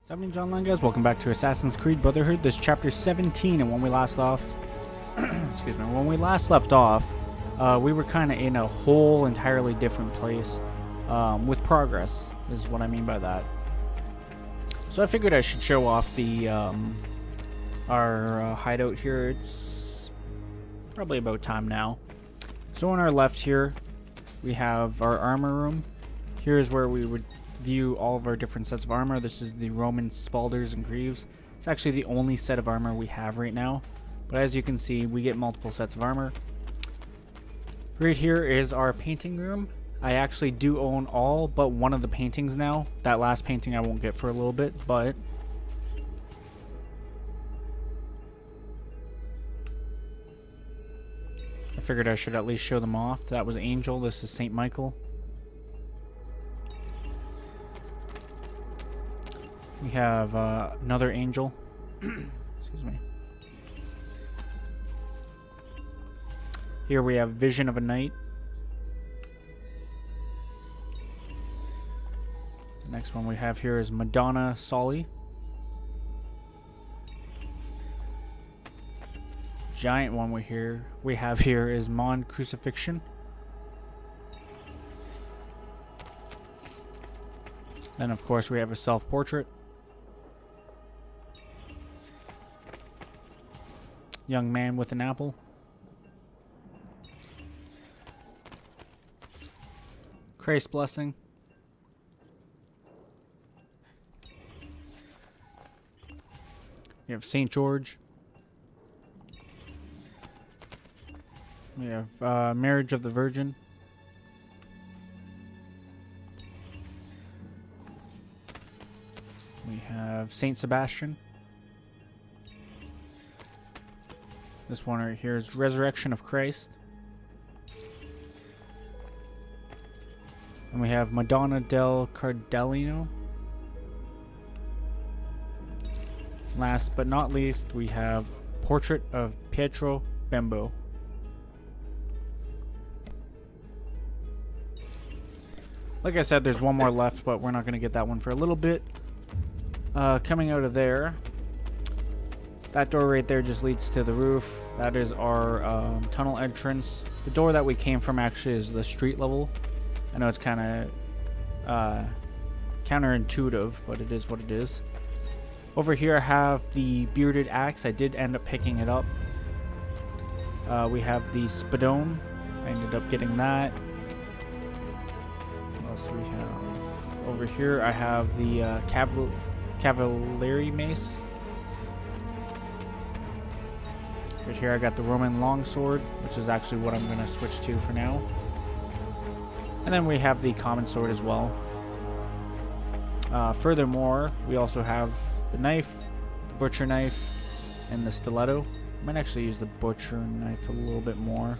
So I'm John Lang, guys. Welcome back to Assassin's Creed Brotherhood. This is chapter 17, and when we last left, excuse me, when we last left off, we were kind of in a whole entirely different place with progress. Is what I mean by that. So I figured I should show off the our hideout here. It's probably about time now. So on our left here, we have our armor room. Here is where we would view all of our different sets of armor. This is the Roman Spalders and Greaves. It's actually the only set of armor we have right now, but as you can see, we get multiple sets of armor. Right here is our painting room. I actually do own all but one of the paintings now. That last painting I won't get for a little bit, but I figured I should at least show them off. That was Angel. This is Saint Michael. We have another angel. Excuse me. Here we have Vision of a Knight. The next one we have here is Madonna Soli. Giant one we have here is Mon Crucifixion. Then of course we have a self-portrait. Young man with an apple. Christ's blessing. We have Saint George. We have Marriage of the Virgin. We have Saint Sebastian. This one right here is Resurrection of Christ. And we have Madonna del Cardellino. Last but not least, we have Portrait of Pietro Bembo. Like I said, there's one more left, but we're not going to get that one for a little bit. Coming out of there, that door right there just leads to the roof. That is our tunnel entrance. The door that we came from actually is the street level. I know it's kind of counterintuitive, but it is what it is. Over here I have the bearded axe. I did end up picking it up. We have the spadone. I ended up getting that. What else do we have? Over here I have the cavalry mace. Right here I got the Roman longsword, which is actually what I'm going to switch to for now. And then we have the common sword as well. Furthermore, we also have the knife, the butcher knife, and the stiletto. I might actually use the butcher knife a little bit more.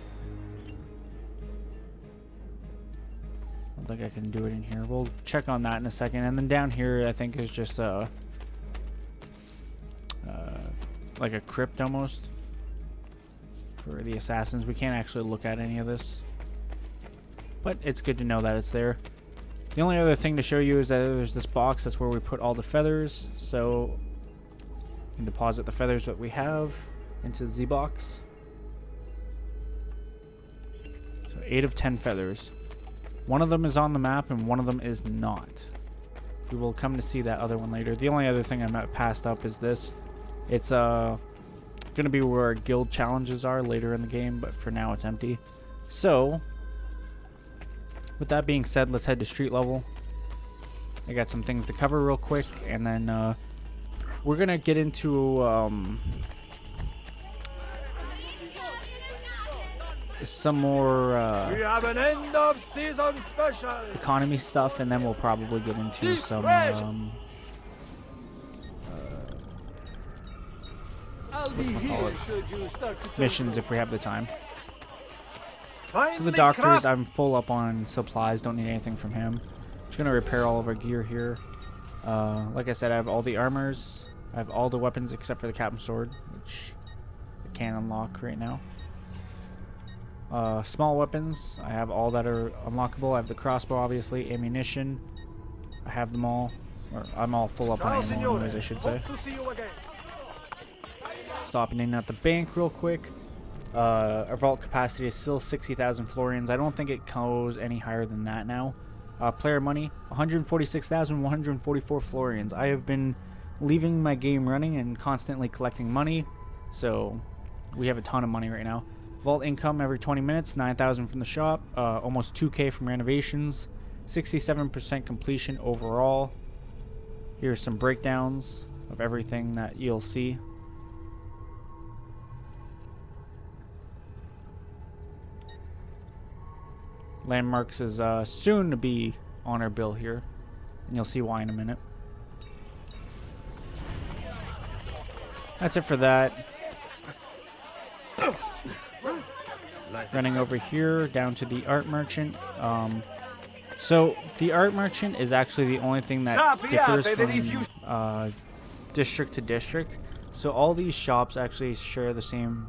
I don't think I can do it in here. We'll check on that in a second. And then down here I think is just like a crypt almost. For the assassins, we can't actually look at any of this, but it's good to know that it's there. The only other thing to show you is that there's this box. That's where we put all the feathers, so you can deposit the feathers that we have into the Z box. So 8 of 10 feathers. One of them is on the map and one of them is not. We will come to see that other one later. The only other thing I passed up is this. It's gonna be where our guild challenges are later in the game, but for now it's empty. So with that being said, let's head to street level. I got some things to cover real quick, and then we're gonna get into some more we have an end of season special economy stuff, and then we'll probably get into some missions if we have the time. So the doctors, I'm full up on supplies, don't need anything from him. Just gonna repair all of our gear here. Like I said, I have all the armors. I have all the weapons except for the captain's sword, which I can't unlock right now. Small weapons, I have all that are unlockable. I have the crossbow, obviously, ammunition. I have them all. Or I'm all full up on ammo anyways, I should say. Hope to see you again. Stopping in at the bank real quick. Our vault capacity is still 60,000 florians. I don't think it goes any higher than that now. Player money, 146,144 florians. I have been leaving my game running and constantly collecting money, so we have a ton of money right now. Vault income every 20 minutes, 9,000 from the shop, almost 2k from renovations, 67% completion overall. Here's some breakdowns of everything that you'll see. Landmarks is soon to be on our bill here, and you'll see why in a minute. That's it for that. Running over here down to the art merchant. So the art merchant is actually the only thing that differs from district to district. So all these shops actually share the same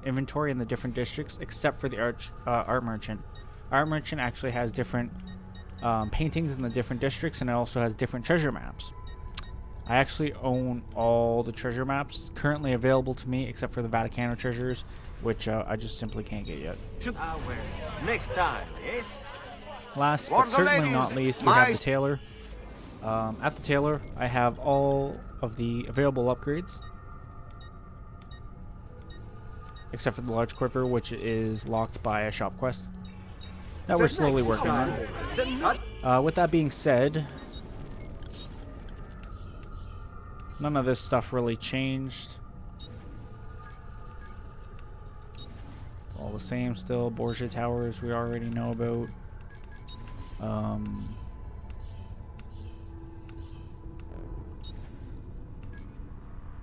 inventory in the different districts, except for the art merchant. Art merchant actually has different paintings in the different districts, and it also has different treasure maps. I actually own all the treasure maps currently available to me, except for the Vaticano treasures, which I just simply can't get yet. Next time, yes? Last but certainly not least, we have the tailor. At the tailor, I have all of the available upgrades, except for the large quiver, which is locked by a shop quest that we're slowly working on. With that being said, none of this stuff really changed. All the same still. Borgia Towers we already know about.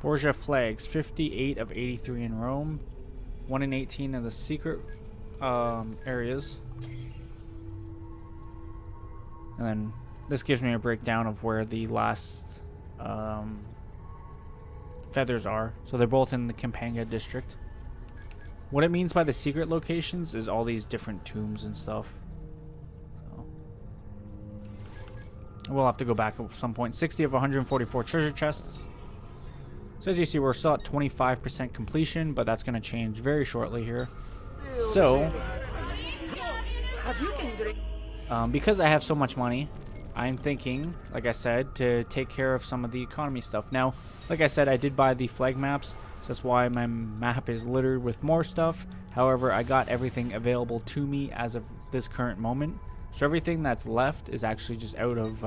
Borgia flags, 58 of 83 in Rome, 1 in 18 in the secret areas. And then this gives me a breakdown of where the last feathers are. So they're both in the Campanga district. What it means by the secret locations is all these different tombs and stuff. So we'll have to go back at some point. 60 of 144 treasure chests. So as you see, we're still at 25% completion, but that's going to change very shortly here. So because I have so much money, I'm thinking, like I said, to take care of some of the economy stuff. Now, like I said, I did buy the flag maps, so that's why my map is littered with more stuff. However, I got everything available to me as of this current moment. So everything that's left is actually just out of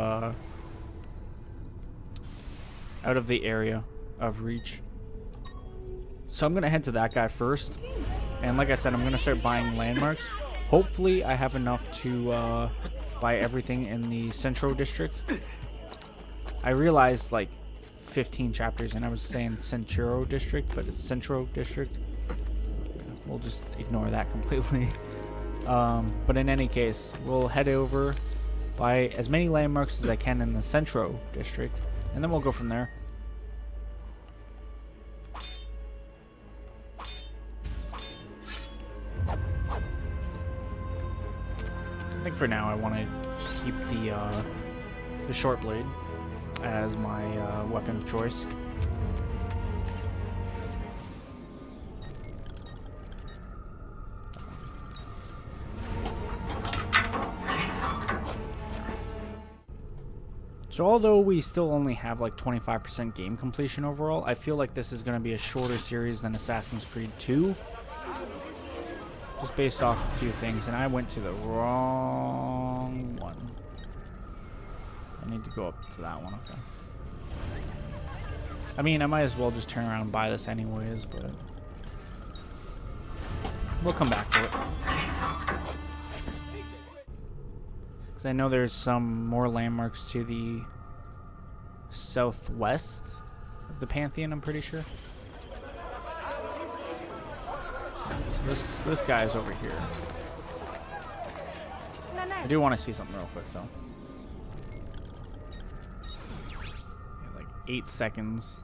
the area of reach. So I'm going to head to that guy first. And like I said, I'm going to start buying landmarks. Hopefully I have enough to buy everything in the Centro district. I realized like 15 chapters and I was saying Centro district, but it's Centro district. We'll just ignore that completely. But in any case, we'll head over, buy as many landmarks as I can in the Centro district, and then we'll go from there. I think for now I want to keep the short blade as my weapon of choice. So although we still only have like 25% game completion overall, I feel like this is going to be a shorter series than Assassin's Creed 2. Just based off a few things, and I went to the wrong one. I need to go up to that one, okay. I mean, I might as well just turn around and buy this anyways, but we'll come back to it. Because I know there's some more landmarks to the southwest of the Pantheon, I'm pretty sure. So this guy's over here. I do want to see something real quick, though. Yeah, like 8 seconds.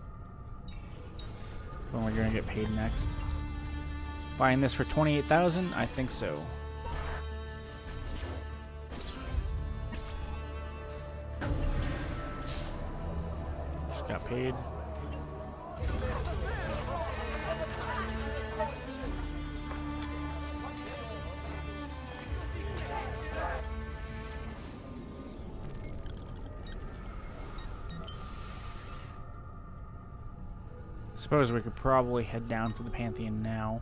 When we're going to get paid next. Buying this for 28,000? I think so. Just got paid. Suppose we could probably head down to the Pantheon now.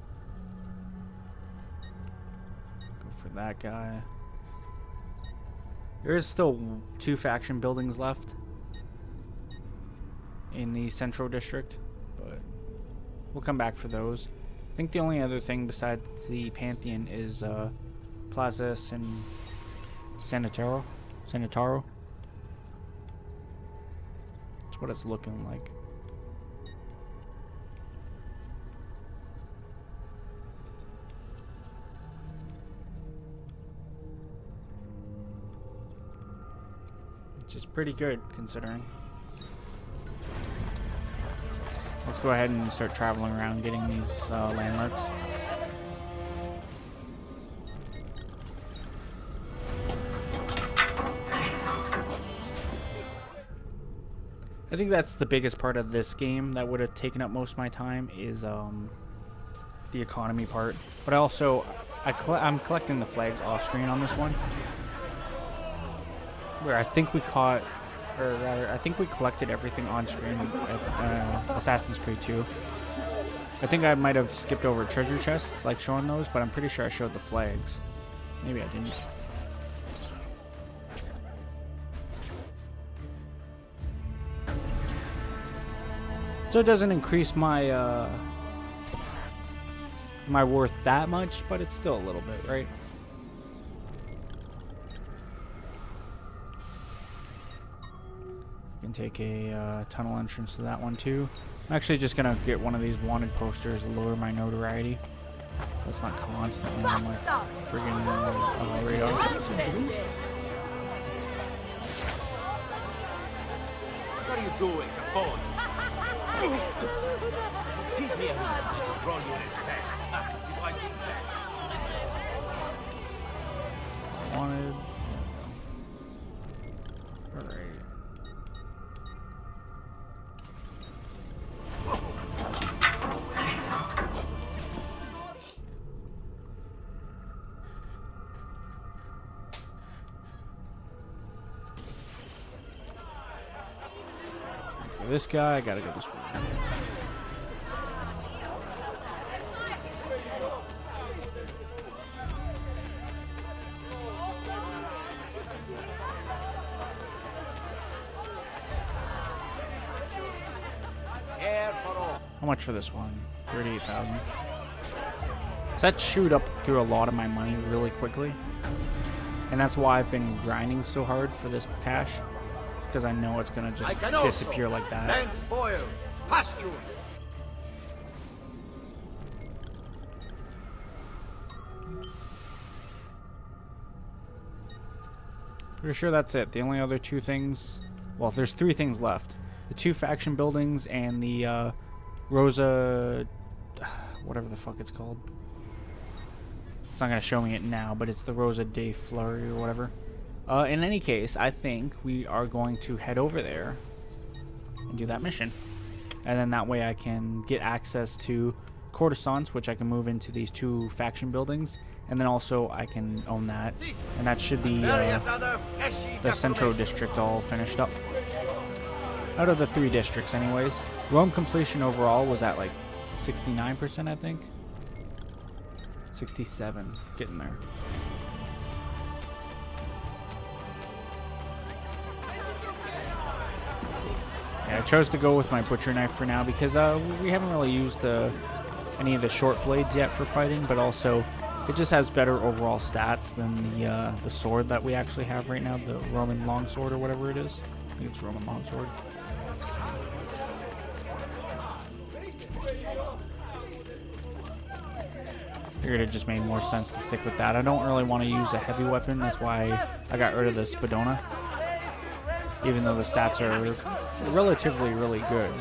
Go for that guy. There is still 2 faction buildings left in the Central District, but we'll come back for those. I think the only other thing besides the Pantheon is Plaza Sanitaro. That's what it's looking like. Which is pretty good considering. Let's go ahead and start traveling around getting these landmarks. I think that's the biggest part of this game that would have taken up most of my time is the economy part. But I'm collecting the flags off screen on this one. Where I think we caught, or rather, I think we collected everything on screen at Assassin's Creed 2. I think I might have skipped over treasure chests, like showing those, but I'm pretty sure I showed the flags. Maybe I didn't. So it doesn't increase my my worth that much, but it's still a little bit, right? Can take a tunnel entrance to that one too. I'm actually just gonna get one of these wanted posters to lower my notoriety. That's not constantly on my friggin' radar. What are you doing, Capone? Give me a reason to roll you in his sack. If I think that. Wanted. Alright. For this guy, I gotta go this way. How much for this one? 38,000. So that chewed up through a lot of my money really quickly. And that's why I've been grinding so hard for this cash. Because I know it's going to just disappear like that. Land spoils, pastures. Pretty sure that's it. The only other 2 things... Well, there's 3 things left. The 2 faction buildings and the Rosa... whatever the fuck it's called. It's not going to show me it now, but it's the Rosa de Fleury or whatever. In any case, I think we are going to head over there and do that mission. And then that way I can get access to courtesans, which I can move into these 2 faction buildings. And then also I can own that. And that should be the Central District all finished up. Out of the 3 districts anyways. Rome completion overall was at like 69%, I think. 67. Getting there. Yeah, I chose to go with my butcher knife for now because we haven't really used any of the short blades yet for fighting, but also it just has better overall stats than the sword that we actually have right now, the Roman longsword or whatever it is. I think it's Roman longsword. Figured it just made more sense to stick with that. I don't really want to use a heavy weapon, that's why I got rid of the Spadona. Even though the stats are relatively really good.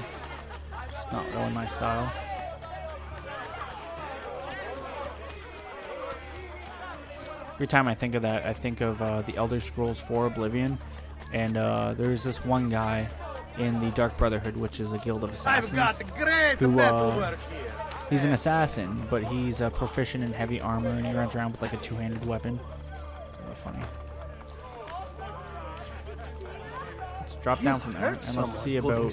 It's not really my style. Every time I think of that, I think of the Elder Scrolls 4 Oblivion. And there's this one guy in the Dark Brotherhood, which is a guild of I've assassins. got great who, metalwork here. He's an assassin, but he's proficient in heavy armor, and he runs around with like a two-handed weapon. Kind of funny. Let's drop down from there, and let's see about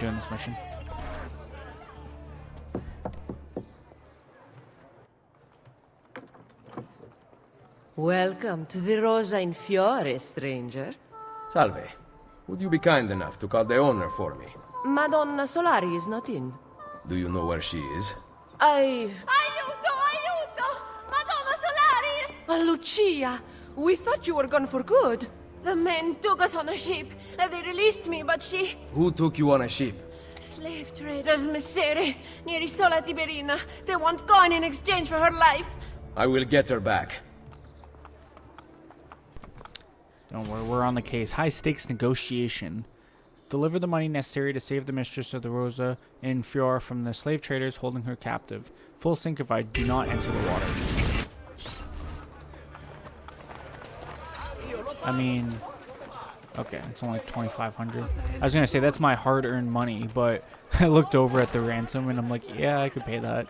doing this mission. Welcome to the Rosa in Fiore, stranger. Salve. Would you be kind enough to call the owner for me? Madonna Solari is not in. Do you know where she is? Aiuto! Aiuto! Madonna Solari! Lucia! We thought you were gone for good. The men took us on a ship. They released me, but she... Who took you on a ship? Slave traders, Messere, near Isola Tiberina. They want coin in exchange for her life. I will get her back. Don't worry, we're on the case. High stakes negotiation. Deliver the money necessary to save the mistress of the Rosa in Fior from the slave traders holding her captive. Full sink if I do not enter the water. I mean, okay, it's only 2,500. I was gonna say that's my hard-earned money, but I looked over at the ransom and I'm like, yeah, I could pay that.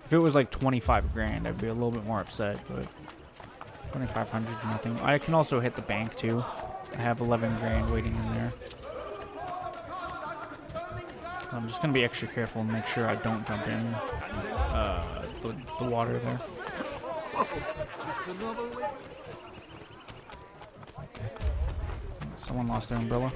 If it was like 25 grand, I'd be a little bit more upset, but 2,500 is nothing. I can also hit the bank too. I have 11 grand waiting in there. I'm just gonna be extra careful and make sure I don't jump in the water there. Someone lost their umbrella.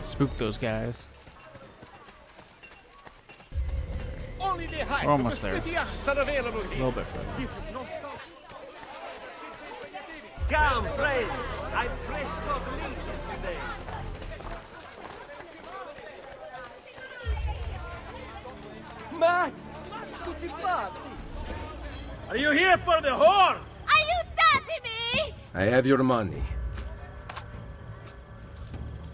Spook those guys. We're almost there. A little bit further. Come, friends. I've fresh got leaves today. Ma, tutti pazzi. Are you here for the whore? Aiutatemi! I have your money.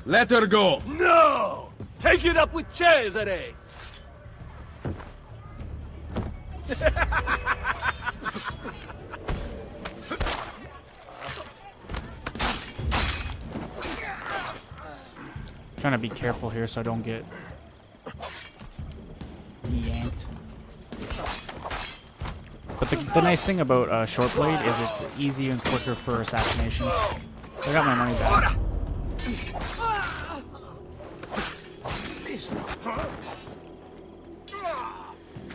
Let her go! No! Take it up with Cesare! Trying to be careful here so I don't get yanked. But the nice thing about short blade is it's easy and quicker for assassination. I got my money back.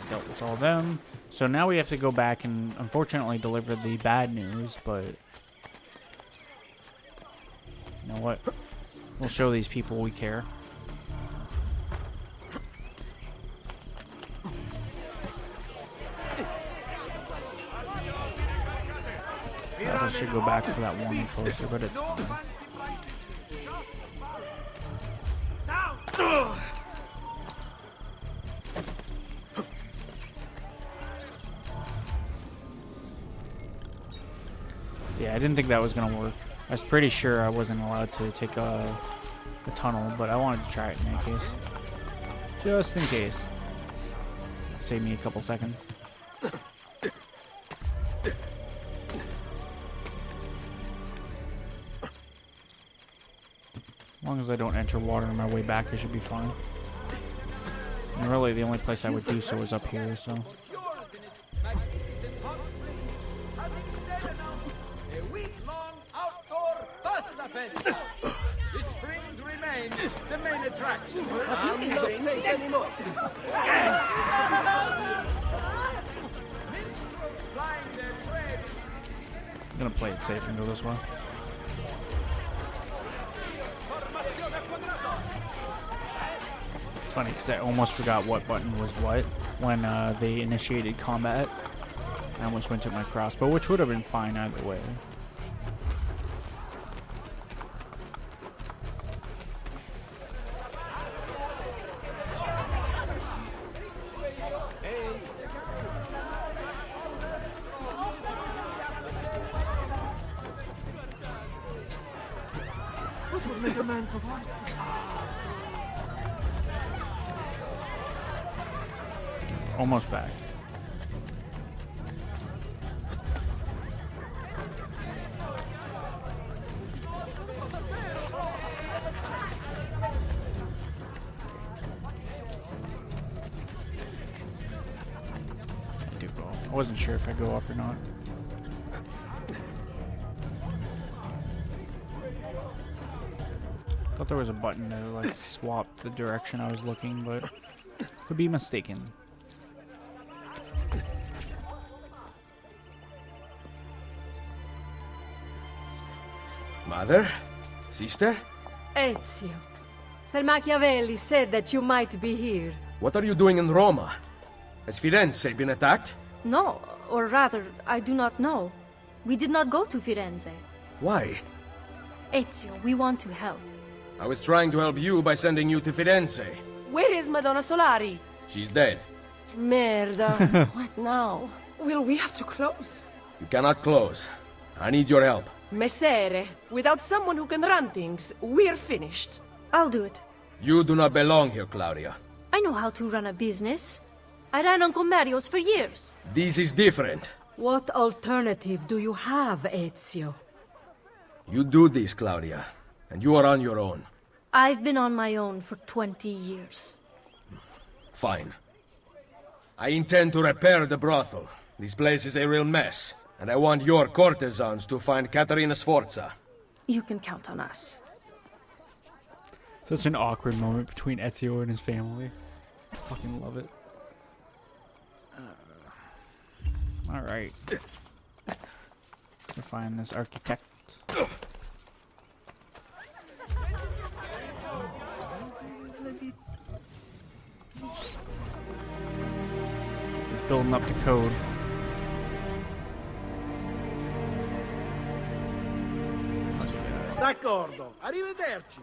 Dealt with all them. So now we have to go back and unfortunately deliver the bad news, but you know what? We'll show these people we care. I should go back for that one closer, but it's fine. Yeah, I didn't think that was gonna work. I was pretty sure I wasn't allowed to take a tunnel, but I wanted to try it in any case. Just in case. Save me a couple seconds. As long as I don't enter water on my way back, I should be fine. And really, the only place I would do so is up here, so... A week-long outdoor pasta festival. The springs remain the main attraction. I'm not take anymore. Minstrels flying their trade. I'm gonna play it safe and go this way. It's funny because I almost forgot what button was what when they initiated combat. I almost went to my crossbow, which would have been fine either way. Almost back. I do go. I wasn't sure if I go up or not. Thought there was a button to like swap the direction I was looking, but could be mistaken. Mother? Sister? Ezio. Sir Machiavelli said that you might be here. What are you doing in Roma? Has Firenze been attacked? No, or rather, I do not know. We did not go to Firenze. Why? Ezio, we want to help. I was trying to help you by sending you to Firenze. Where is Madonna Solari? She's dead. Merda. What now? Will we have to close? You cannot close. I need your help. Messere, without someone who can run things, we're finished. I'll do it. You do not belong here, Claudia. I know how to run a business. I ran on commerios for years. This is different. What alternative do you have, Ezio? You do this, Claudia, and you are on your own. I've been on my own for 20 years. Fine. I intend to repair the brothel. This place is a real mess, and I want your courtesans to find Caterina Sforza. You can count on us. Such an awkward moment between Ezio and his family. I fucking love it. Alright. To find this architect. He's building up to code. D'accordo, arrivederci.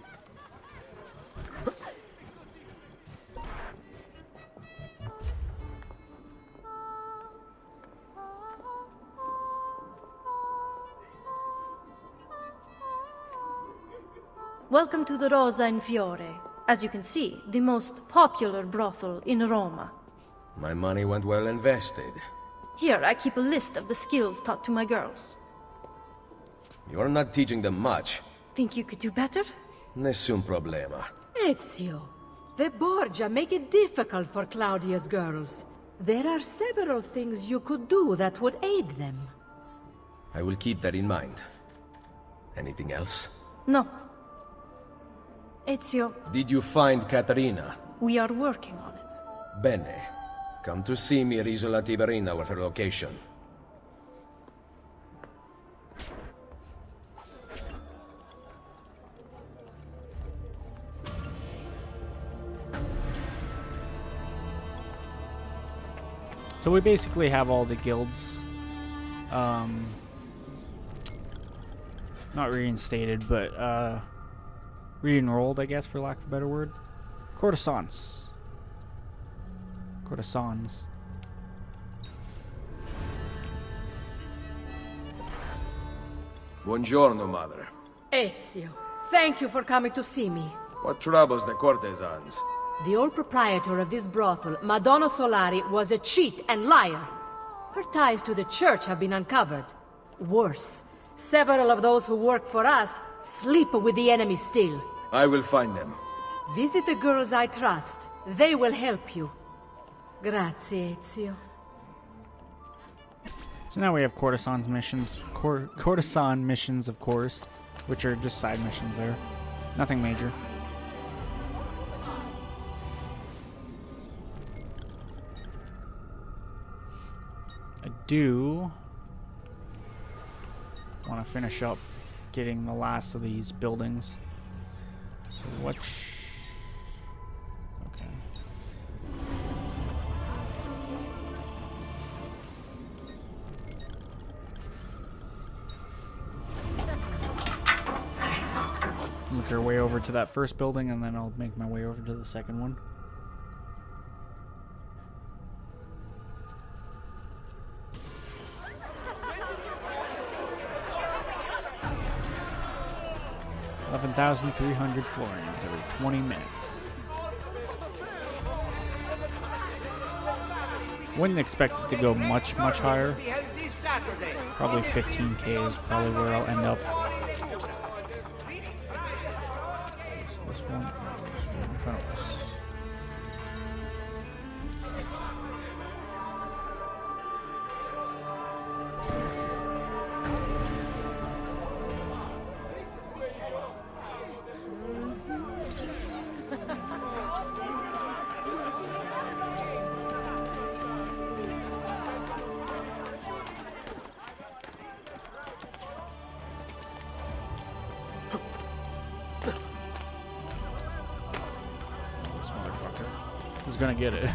Welcome to the Rosa in Fiore. As you can see, the most popular brothel in Roma. My money went well invested. Here, I keep a list of the skills taught to my girls. You're not teaching them much. Think you could do better? Nessun problema. Ezio, the Borgia make it difficult for Claudia's girls. There are several things you could do that would aid them. I will keep that in mind. Anything else? No. Ezio, Did you find Caterina? we are working on it. Bene. Come to see me at Isola Tiberina with her location. So we basically have all the guilds. Not reinstated, but re-enrolled, I guess, for lack of a better word. Courtesans. Courtesans. Buongiorno, mother. Ezio, thank you for coming to see me. What troubles the courtesans? The old proprietor of this brothel, Madonna Solari, was a cheat and liar. Her ties to the church have been uncovered. Worse, several of those who work for us sleep with the enemy still. I will find them. Visit the girls I trust. They will help you. Grazie, Ezio. So now we have courtesans missions, courtesan missions, of course, which are just side missions there. Nothing major. I do want to finish up getting the last of these buildings. So what? Okay. make our way over to that first building, and then I'll make my way over to the second one. $11,300 florins every 20 minutes. Wouldn't expect it to go much higher. Probably 15K is probably where I'll end up. This one is right in front of us. He's gonna get it.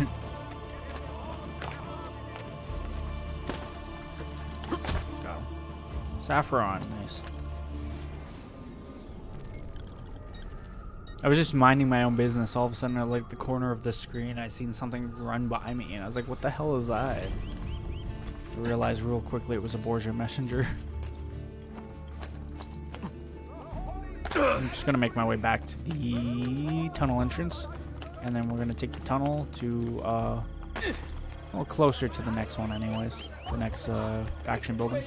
Go. Saffron, nice. I was just minding my own business. All of a sudden, at like the corner of the screen, I seen something run by me, and I was like, "What the hell is that?" I realized real quickly it was a Borgia messenger. I'm just gonna make my way back to the tunnel entrance. And then we're going to take the tunnel to, well, closer to the next one anyways. The next faction building.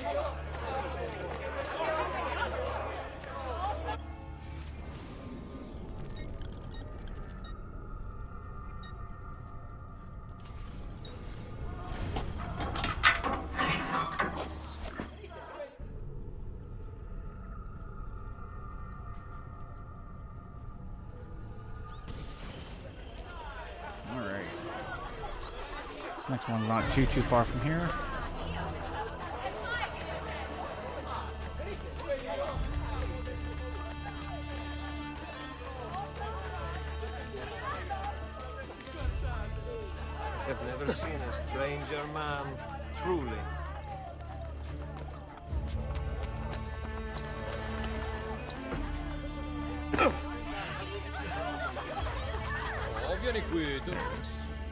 This next one's not too far from here. I've never seen a stranger man, truly.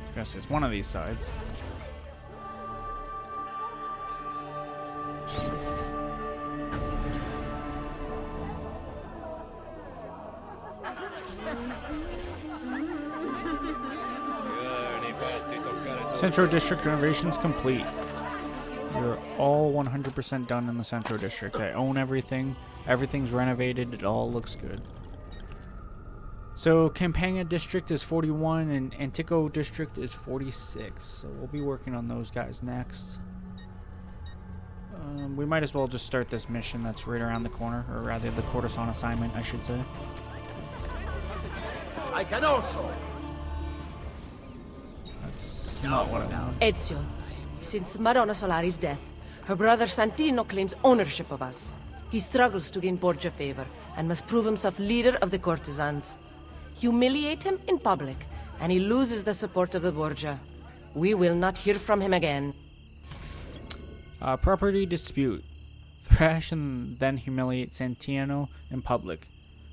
I guess it's one of these sides. Centro District renovations complete. You're all 100% done in the Centro District. I own everything. Everything's renovated. It all looks good. So Campagna District is 41 and Antico District is 46. So we'll be working on those guys next. We might as well just start this mission that's right around the corner, or rather the courtesan assignment, I should say. I can also. That's not what I want. Ezio, since Madonna Solari's death, her brother Santino claims ownership of us. He struggles to gain Borgia favor and must prove himself leader of the courtesans. Humiliate him in public, and he loses the support of the Borgia. We will not hear from him again. Property dispute. Thrash and then humiliate Santino in public.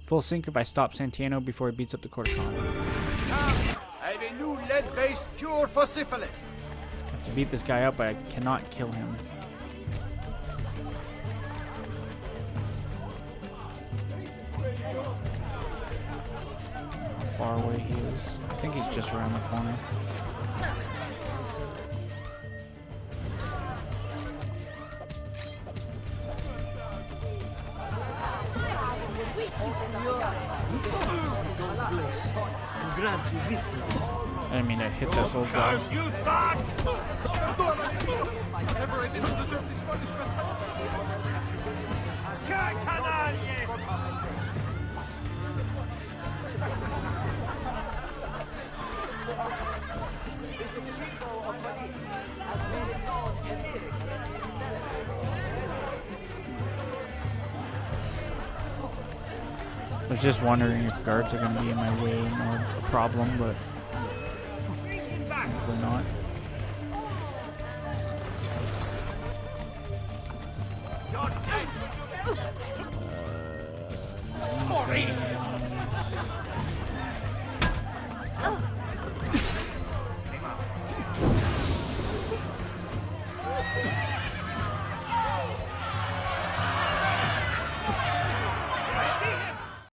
Full sync if I stop Santino before he beats up the courtesan. I have a new lead-based cure for syphilis. I have to beat this guy up, but I cannot kill him. How far away he is. I think he's just around the corner. I didn't mean to hit this old guy. I was just wondering if guards are going to be in my way more a problem, but hopefully not. He's